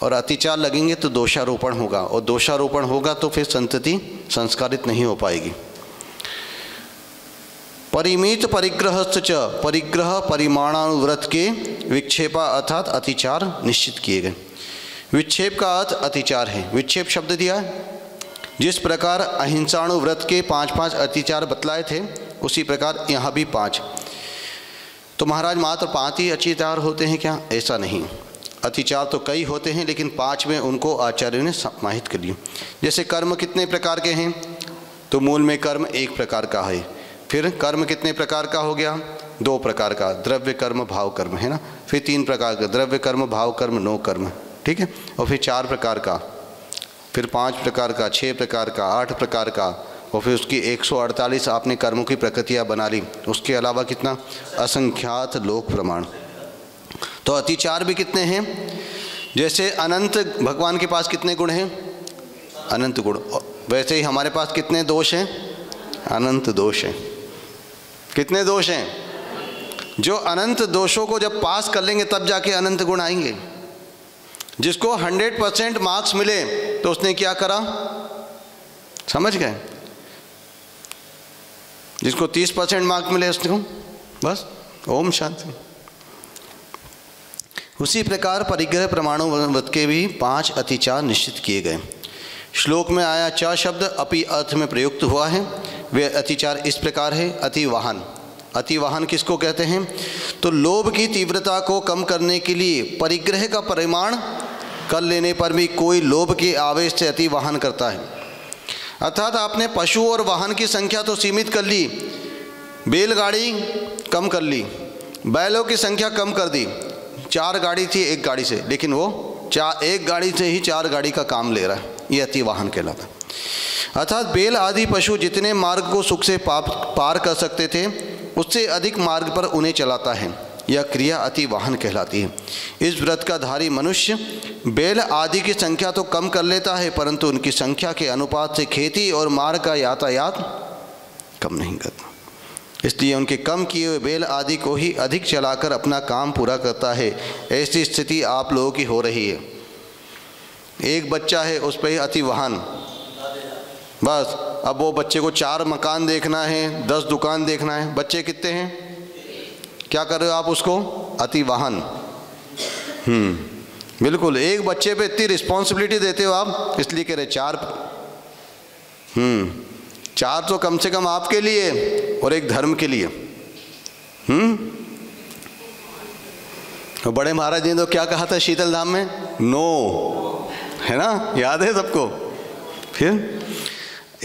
और अतिचार लगेंगे तो दोषारोपण होगा, और दोषारोपण होगा तो फिर संतति संस्कारित नहीं हो पाएगी। परिमित परिग्रहस्थ च, परिग्रह परिमाणानुव्रत के विक्षेपा अर्थात अतिचार निश्चित किए गए। विक्षेप का अर्थ अतिचार है। विक्षेप शब्द दिया है। जिस प्रकार अहिंसाणुव्रत के 5-5 अतिचार बतलाए थे, उसी प्रकार यहाँ भी 5। तो महाराज मात्र 5 ही अतिचार होते हैं क्या? ऐसा नहीं, अतिचार तो कई होते हैं, लेकिन 5 में उनको आचार्यों ने समाहित कर लिया। जैसे कर्म कितने प्रकार के हैं? तो मूल में कर्म 1 प्रकार का है। फिर कर्म कितने प्रकार का हो गया? 2 प्रकार का, द्रव्य कर्म भाव कर्म, है ना। फिर 3 प्रकार का, द्रव्य कर्म भाव कर्म नो कर्म, ठीक है। और फिर 4 प्रकार का, फिर 5 प्रकार का, 6 प्रकार का, 8 प्रकार का, और फिर उसकी 148 आपने कर्मों की प्रकृतियाँ बना ली। उसके अलावा कितना? असंख्यात लोक प्रमाण। तो अतिचार भी कितने हैं? जैसे अनंत, भगवान के पास कितने गुण हैं? अनंत गुण। वैसे ही हमारे पास कितने दोष हैं? अनंत दोष हैं। कितने दोष हैं? जो अनंत दोषों को जब पास कर लेंगे तब जाके अनंत गुण आएंगे। जिसको 100% मार्क्स मिले तो उसने क्या करा, समझ गए? जिसको 30% मार्क्स मिले उसको बस ओम शांति। उसी प्रकार परिग्रह प्रमाणों के भी 5 अतिचार निश्चित किए गए। श्लोक में आया च शब्द अपि अर्थ में प्रयुक्त हुआ है। वे अतिचार इस प्रकार है। अतिवाहन, अतिवाहन किसको कहते हैं? तो लोभ की तीव्रता को कम करने के लिए परिग्रह का परिमाण कर लेने पर भी कोई लोभ के आवेश से अतिवाहन करता है। अर्थात आपने पशु और वाहन की संख्या तो सीमित कर ली, बैलगाड़ी कम कर ली, बैलों की संख्या कम कर दी। 4 गाड़ी थी 1 गाड़ी से, लेकिन वो 1 गाड़ी से ही 4 गाड़ी का काम ले रहा है। ये अतिवाहन कहलाता है। अर्थात बैल आदि पशु जितने मार्ग को सुख से पार कर सकते थे, उससे अधिक मार्ग पर उन्हें चलाता है। यह क्रिया अतिवाहन कहलाती है। इस व्रत का धारी मनुष्य बैल आदि की संख्या तो कम कर लेता है, परंतु उनकी संख्या के अनुपात से खेती और मार्ग का यातायात कम नहीं करता। इसलिए उनके कम किए हुए बैल आदि को ही अधिक चलाकर अपना काम पूरा करता है। ऐसी स्थिति आप लोगों की हो रही है। एक बच्चा है, उस पर ही अतिवाहन, बस अब वो बच्चे को 4 मकान देखना है, 10 दुकान देखना है। बच्चे कितने हैं? क्या कर रहे हो आप उसको? अतिवाहन। बिल्कुल, एक बच्चे पे इतनी रिस्पॉन्सिबिलिटी देते हो आप, इसलिए कह रहे 4। 4 तो कम से कम आपके लिए और एक धर्म के लिए। तो बड़े महाराज जी ने तो क्या कहा था शीतल धाम में? नो, है ना, याद है सबको। फिर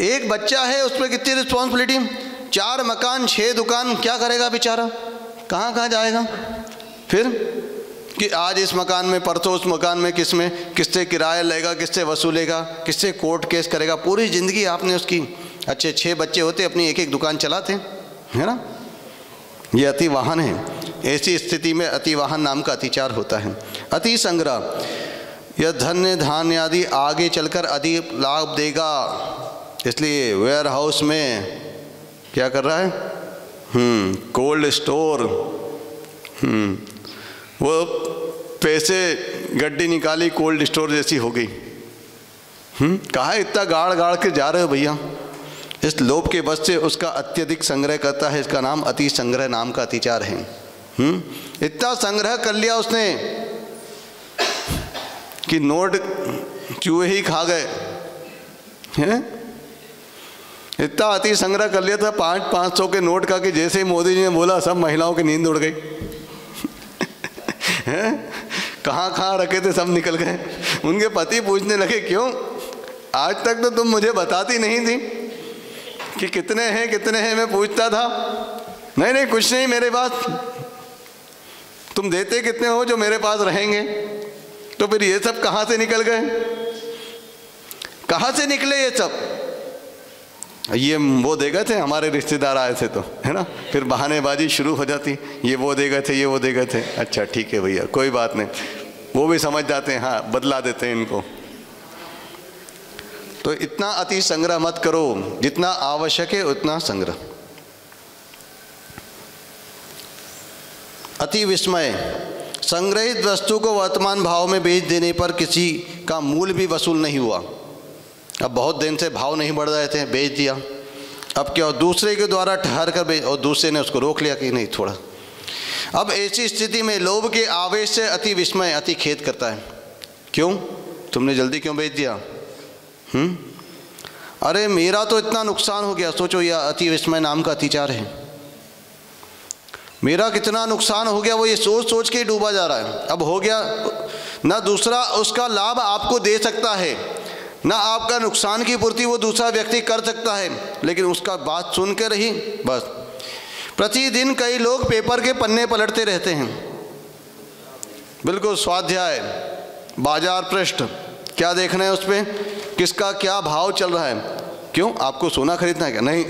एक बच्चा है, उस पर कितनी रिस्पॉन्सिबिलिटी? 4 मकान 6 दुकान, क्या करेगा बेचारा? कहाँ कहाँ जाएगा? फिर कि आज इस मकान में, परसों उस मकान में, किससे किराया लेगा, किससे वसूलेगा, किससे कोर्ट केस करेगा। पूरी ज़िंदगी आपने उसकी, अच्छे 6 बच्चे होते अपनी 1-1 दुकान चलाते, है ना। ये अतिवाहन है। ऐसी स्थिति में अतिवाहन नाम का अतिचार होता है। अति संग्रह, यह धन्य धान्य आदि आगे चलकर अधिक लाभ देगा, इसलिए वेयर हाउस में क्या कर रहा है? Cold store. वो पैसे गड्डी निकाली, कोल्ड स्टोर जैसी हो गई। कहा इतना गाड़ गाड़ के जा रहे हो भैया? इस लोभ के वश से उसका अत्यधिक संग्रह करता है। इसका नाम अति संग्रह नाम का अतिचार है। इतना संग्रह कर लिया उसने कि नोट चूहे ही खा गए हैं। इतना अति संग्रह कर लिया था 500 के नोट का कि जैसे ही मोदी जी ने बोला सब महिलाओं की नींद उड़ गई। कहाँ कहाँ रखे थे सब निकल गए। उनके पति पूछने लगे क्यों? आज तक तो तुम मुझे बताती नहीं थी कि कितने हैं, मैं पूछता था। नहीं नहीं कुछ नहीं मेरे पास, तुम देते कितने हो जो मेरे पास रहेंगे। तो फिर ये सब कहाँ से निकल गए, कहाँ से निकले ये सब? ये वो दे गए थे, हमारे रिश्तेदार आए थे तो, है ना, फिर बहानेबाजी शुरू हो जाती, ये वो दे गए थे, ये वो दे गए थे। अच्छा ठीक है भैया, कोई बात नहीं, वो भी समझ जाते हैं, हाँ बदला देते हैं इनको। तो इतना अति संग्रह मत करो, जितना आवश्यक है उतना संग्रह। अति विस्मय, संग्रहित वस्तु को वर्तमान भाव में बेच देने पर किसी का मूल्य भी वसूल नहीं हुआ। अब बहुत दिन से भाव नहीं बढ़ रहे थे, बेच दिया, अब क्या, दूसरे के द्वारा ठहर कर बेच, और दूसरे ने उसको रोक लिया कि नहीं थोड़ा। अब ऐसी स्थिति में लोभ के आवेश से अति विस्मय, अति खेद करता है। क्यों, तुमने जल्दी क्यों बेच दिया? अरे मेरा तो इतना नुकसान हो गया। सोचो, यह अति विस्मय नाम का अतिचार है। मेरा कितना नुकसान हो गया, वो ये सोच सोच के ही डूबा जा रहा है। अब हो गया ना, दूसरा उसका लाभ आपको दे सकता है, ना आपका नुकसान की पूर्ति वो दूसरा व्यक्ति कर सकता है, लेकिन उसका बात सुन के रही बस। प्रतिदिन कई लोग पेपर के पन्ने पलटते रहते हैं, बिल्कुल स्वाध्याय, बाजार पृष्ठ, क्या देखना है उस पर, किसका क्या भाव चल रहा है। क्यों, आपको सोना खरीदना है क्या? नहीं।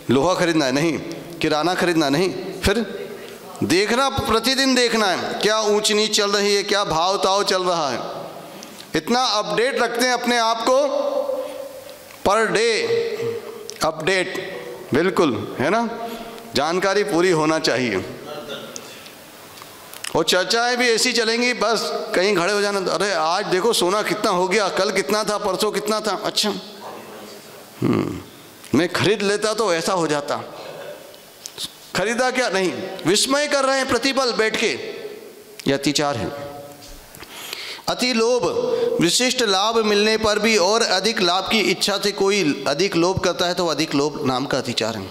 लोहा खरीदना है? नहीं। किराना खरीदना? नहीं। फिर देखना, प्रतिदिन देखना है क्या ऊंच नीच चल रही है, क्या भाव ताव चल रहा है। इतना अपडेट रखते हैं अपने आप को, पर डे अपडेट, बिल्कुल, है ना, जानकारी पूरी होना चाहिए। और चर्चाएं भी ऐसी चलेंगी, बस कहीं खड़े हो जाना, अरे आज देखो सोना कितना हो गया, कल कितना था, परसों कितना था, अच्छा मैं खरीद लेता तो ऐसा हो जाता। खरीदा क्या? नहीं, विस्मय कर रहे हैं प्रतिपल बैठ के, यह अतिचार है। अति लोभ, विशिष्ट लाभ मिलने पर भी और अधिक लाभ की इच्छा से कोई अधिक लोभ करता है तो अधिक लोभ नाम का अतिचार है।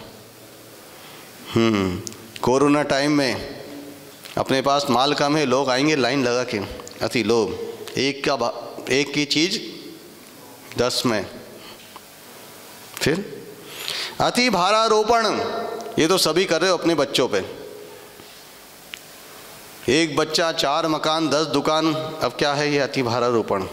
कोरोना टाइम में अपने पास माल कम है, लोग आएंगे लाइन लगा के, अति लोभ, एक की चीज़ 10 में। फिर अति भारारोपण, ये तो सभी कर रहे हो अपने बच्चों पे। एक बच्चा 4 मकान 10 दुकान, अब क्या है ये अति भारारोपण।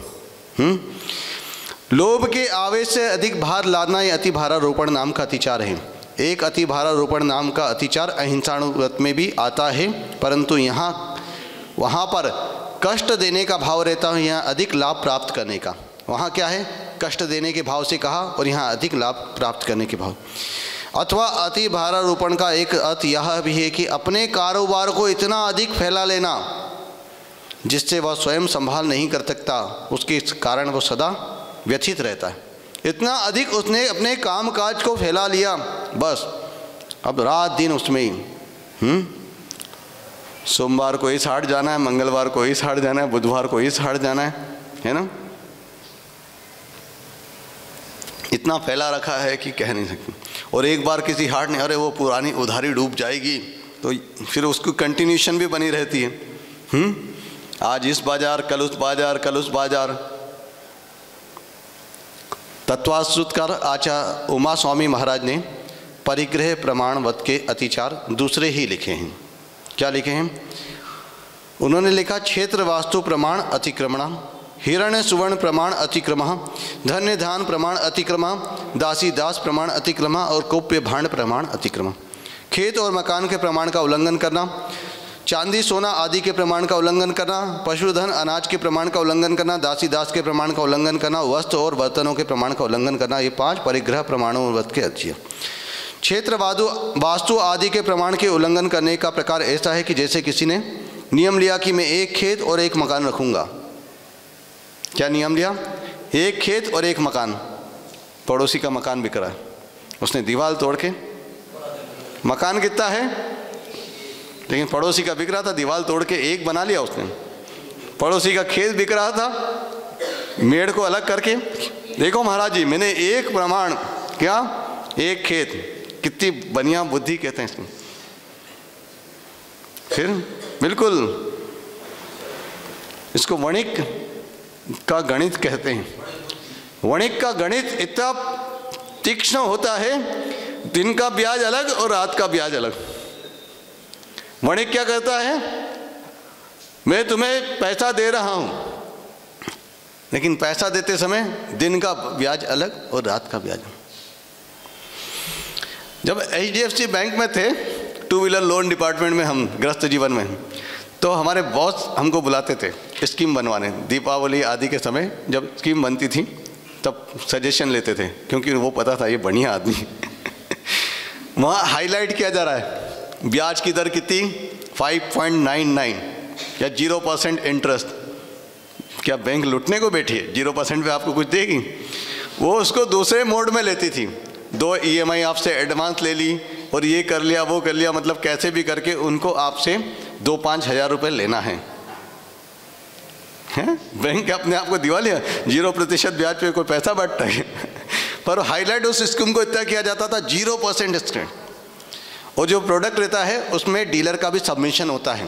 लोभ के आवेश से अधिक भार लादना, ये अति भारारोपण नाम का अतिचार है। एक अति भारारोपण नाम का अतिचार अहिंसाव्रत में भी आता है, परंतु वहाँ पर कष्ट देने का भाव रहता है, यहाँ अधिक लाभ प्राप्त करने का। वहाँ क्या है, कष्ट देने के भाव से कहा, और यहाँ अधिक लाभ प्राप्त करने के भाव। अथवा अति भारारोपण का एक अर्थ यह भी है कि अपने कारोबार को इतना अधिक फैला लेना जिससे वह स्वयं संभाल नहीं कर सकता, उसके कारण वो सदा व्यथित रहता है। इतना अधिक उसने अपने काम काज को फैला लिया, बस अब रात दिन उसमें ही। सोमवार को इस हाट जाना है, मंगलवार को इस हाट जाना है, बुधवार को इस हाट जाना है ना। इतना फैला रखा है कि कह नहीं सकते। और एक बार किसी हाट ने, अरे वो पुरानी उधारी डूब जाएगी, तो फिर उसकी कंटिन्यूशन भी बनी रहती है। आज इस बाजार, कल उस बाजार, कल उस बाजार। तत्वाश्रुतकार आचार्य उमा स्वामी महाराज ने परिग्रह प्रमाणवत के अतिचार दूसरे ही लिखे हैं। क्या लिखे हैं उन्होंने? लिखा, क्षेत्र वास्तु प्रमाण अतिक्रमण, हिरण्य सुवर्ण प्रमाण अतिक्रम, धन्य धान प्रमाण अतिक्रम, दासी दास प्रमाण अतिक्रम और कौप्य भांड प्रमाण अतिक्रम। खेत और मकान के प्रमाण का उल्लंघन करना, चांदी सोना आदि के प्रमाण का उल्लंघन करना, पशुधन अनाज के प्रमाण का उल्लंघन करना, दासी दास के प्रमाण का उल्लंघन करना, वस्त्र और बर्तनों के प्रमाण का उल्लंघन करना, ये 5 परिग्रह प्रमाणों के अतिचार। क्षेत्र वास्तु आदि के प्रमाण के उल्लंघन करने का प्रकार ऐसा है कि जैसे किसी ने नियम लिया कि मैं एक खेत और एक मकान रखूँगा। क्या नियम लिया? एक खेत और एक मकान। पड़ोसी का मकान बिक रहा है, उसने दीवार तोड़ के, मकान कितना है लेकिन पड़ोसी का बिक रहा था, दीवार तोड़ के एक बना लिया उसने। पड़ोसी का खेत बिक रहा था, मेड़ को अलग करके, देखो महाराज जी मैंने एक प्रमाण, क्या एक खेत, कितनी बढ़िया बुद्धि कहते हैं इसमें। फिर बिल्कुल इसको वणिक का गणित कहते हैं वणिक का गणित इतना तीक्ष्ण होता है, दिन का ब्याज अलग और रात का ब्याज अलग। वणिक क्या करता है, मैं तुम्हें पैसा दे रहा हूं, लेकिन पैसा देते समय दिन का ब्याज अलग और रात का ब्याज। जब HDFC बैंक में थे, 2 व्हीलर लोन डिपार्टमेंट में, हम गृहस्थ जीवन में, तो हमारे बॉस हमको बुलाते थे स्कीम बनवाने। दीपावली आदि के समय जब स्कीम बनती थी तब सजेशन लेते थे, क्योंकि वो पता था ये बढ़िया आदमी। वहाँ हाईलाइट किया जा रहा है ब्याज की दर कितनी, 5.99 या 0% इंटरेस्ट। क्या बैंक लुटने को बैठी है? 0% पे आपको कुछ देगी? वो उसको दूसरे मोड में लेती थी, 2 EMI आपसे एडवांस ले ली और ये कर लिया वो कर लिया, मतलब कैसे भी करके उनको आपसे 2-5 हज़ार रुपये लेना है। बैंक अपने आप को दिवालिया, 0% ब्याज पे कोई पैसा बांटता है। पर हाईलाइट उस स्कीम को इतना किया जाता था 0% स्क्रीन। और जो प्रोडक्ट रहता है उसमें डीलर का भी सबमिशन होता है।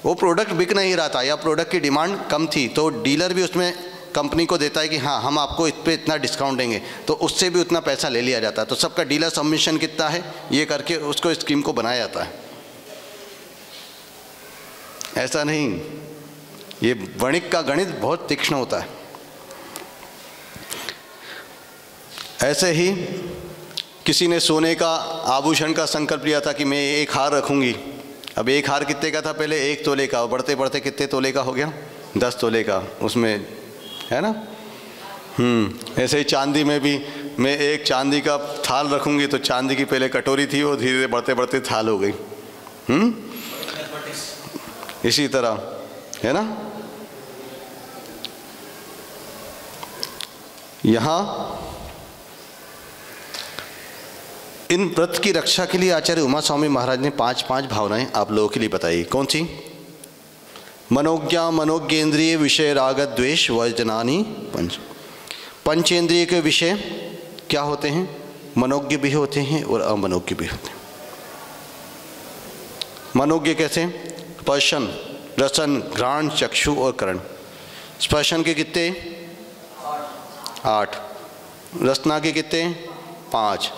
वो प्रोडक्ट बिक नहीं रहा था या प्रोडक्ट की डिमांड कम थी, तो डीलर भी उसमें कंपनी को देता है कि हाँ हम आपको इस पर इतना डिस्काउंट देंगे, तो उससे भी उतना पैसा ले लिया जाता है। तो सबका डीलर सबमिशन कितना है ये करके उसको स्कीम को बनाया जाता है। ऐसा नहीं, ये वणिक का गणित बहुत तीक्ष्ण होता है। ऐसे ही किसी ने सोने का आभूषण का संकल्प लिया था कि मैं 1 हार रखूंगी। अब 1 हार कितने का था पहले? 1 तोले का। बढ़ते बढ़ते कितने तोले का हो गया? 10 तोले का। उसमें है ना। ऐसे ही चांदी में भी मैं 1 चांदी का थाल रखूंगी, तो चांदी की पहले कटोरी थी, वो धीरे धीरे बढ़ते बढ़ते थाल हो गई। इसी तरह है ना। यहाँ इन व्रत की रक्षा के लिए आचार्य उमा स्वामी महाराज ने 5 भावनाएं आप लोगों के लिए बताई। कौन सी? मनोज्ञा मनोज्ञेंद्रिय विषय राग द्वेष वर्जनानि पंच। पंचेंद्रिय के विषय क्या होते हैं? मनोज्ञ भी होते हैं और अमनोज्ञ भी होते हैं। मनोज्ञ कैसे? स्पर्शन, रसन, घ्राण, चक्षु और करण। स्पर्शन के कितने? 8। रसना के कितने? 5।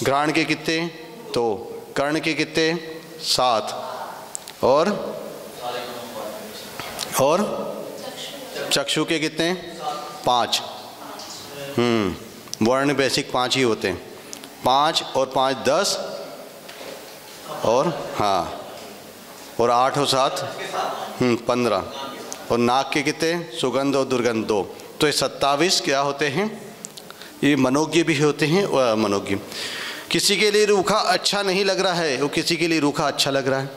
घ्राण के कितने? 2। कर्ण के कितने? 7। और चक्षु के कितने? 5। वर्ण बेसिक 5 ही होते हैं। 5 और 5 10 और हाँ, और 8 और 7 15। और नाक के कितने? सुगंध और दुर्गंध 2। तो ये 27 क्या होते हैं? ये मनोज्ञ भी होते हैं और अमनोज्ञ। किसी के लिए रूखा अच्छा नहीं लग रहा है, वो किसी के लिए रूखा अच्छा लग रहा है।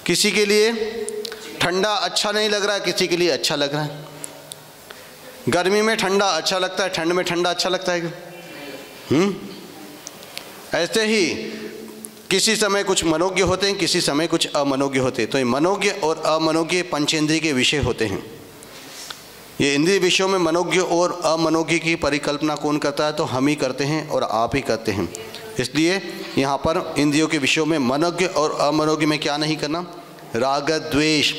किसी के लिए ठंडा अच्छा नहीं लग रहा है, किसी के लिए अच्छा लग रहा है। गर्मी में ठंडा अच्छा लगता है, ठंड में ठंडा अच्छा लगता है। ऐसे ही किसी समय कुछ मनोज्ञ होते हैं, किसी समय कुछ अमनोज्ञ होते हैं। तो ये मनोज्ञ और अमनोज्ञ पंचेंद्रिय के विषय होते हैं। ये इंद्रिय विषयों में मनोज्ञ और अमनोज्ञ की परिकल्पना कौन करता है? तो हम ही करते हैं और आप ही करते हैं। इसलिए यहाँ पर इंद्रियों के विषयों में मनोज्ञ और अमनोज्ञ में क्या नहीं करना? राग द्वेष।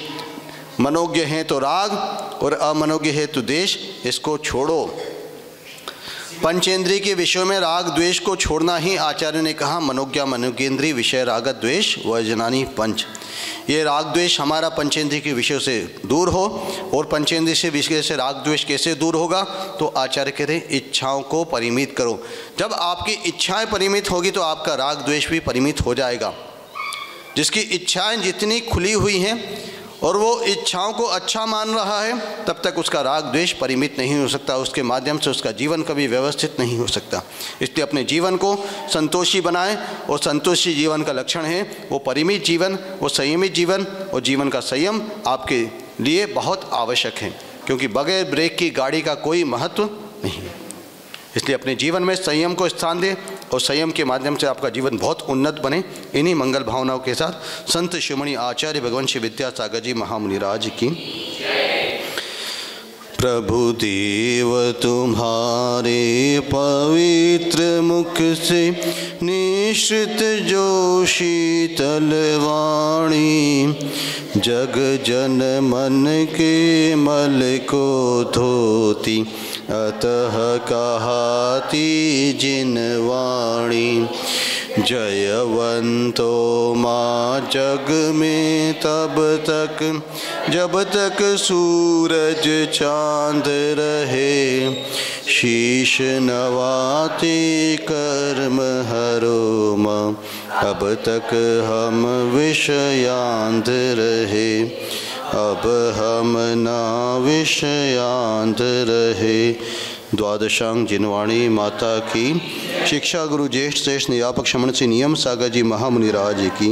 मनोज्ञ है तो राग और अमनोज्ञ है तो द्वेष, इसको छोड़ो। पंचेंद्रिय के विषयों में राग द्वेष को छोड़ना ही आचार्य ने कहा मनोज्ञा मनोज्ञेंद्रिय विषय राग द्वेष वर्जनानि पंच। ये राग द्वेष हमारा पंचेंद्रिय के विषयों से दूर हो। और पंचेंद्रिय से विषय से राग द्वेष कैसे दूर होगा? तो आचार्य कह रहे इच्छाओं को परिमित करो। जब आपकी इच्छाएं परिमित होगी तो आपका राग द्वेष भी परिमित हो जाएगा। जिसकी इच्छाएं जितनी खुली हुई हैं और वो इच्छाओं को अच्छा मान रहा है, तब तक उसका राग द्वेष परिमित नहीं हो सकता। उसके माध्यम से उसका जीवन कभी व्यवस्थित नहीं हो सकता। इसलिए अपने जीवन को संतोषी बनाएं। और संतोषी जीवन का लक्षण है वो परिमित जीवन, वो संयमित जीवन। और जीवन का संयम आपके लिए बहुत आवश्यक है, क्योंकि बगैर ब्रेक की गाड़ी का कोई महत्व नहीं है। इसलिए अपने जीवन में संयम को स्थान दें और संयम के माध्यम से आपका जीवन बहुत उन्नत बने। इन्हीं मंगल भावनाओं के साथ संत शिरोमणि आचार्य भगवान श्री विद्यासागर जी महामुनि राज की। प्रभु देव तुम्हारे पवित्र मुख से निश्चित जो शीतल वाणी, जग जन मन के मल को धोती अतः कहाती जिन वाणी जयवंतो माँ जग में तब तक जब तक सूरज चांद रहे। शीश नवाते कर्म हरो माँ अब तक हम विषयांध रहे। अब हम ना विषयांध रहे। द्वादशांग जिनवाणी माता की शिक्षा गुरु ज्येष्ठ श्रेष्ठ नियापक श्रमण श्री नियम सागर जी महामुनिराज की।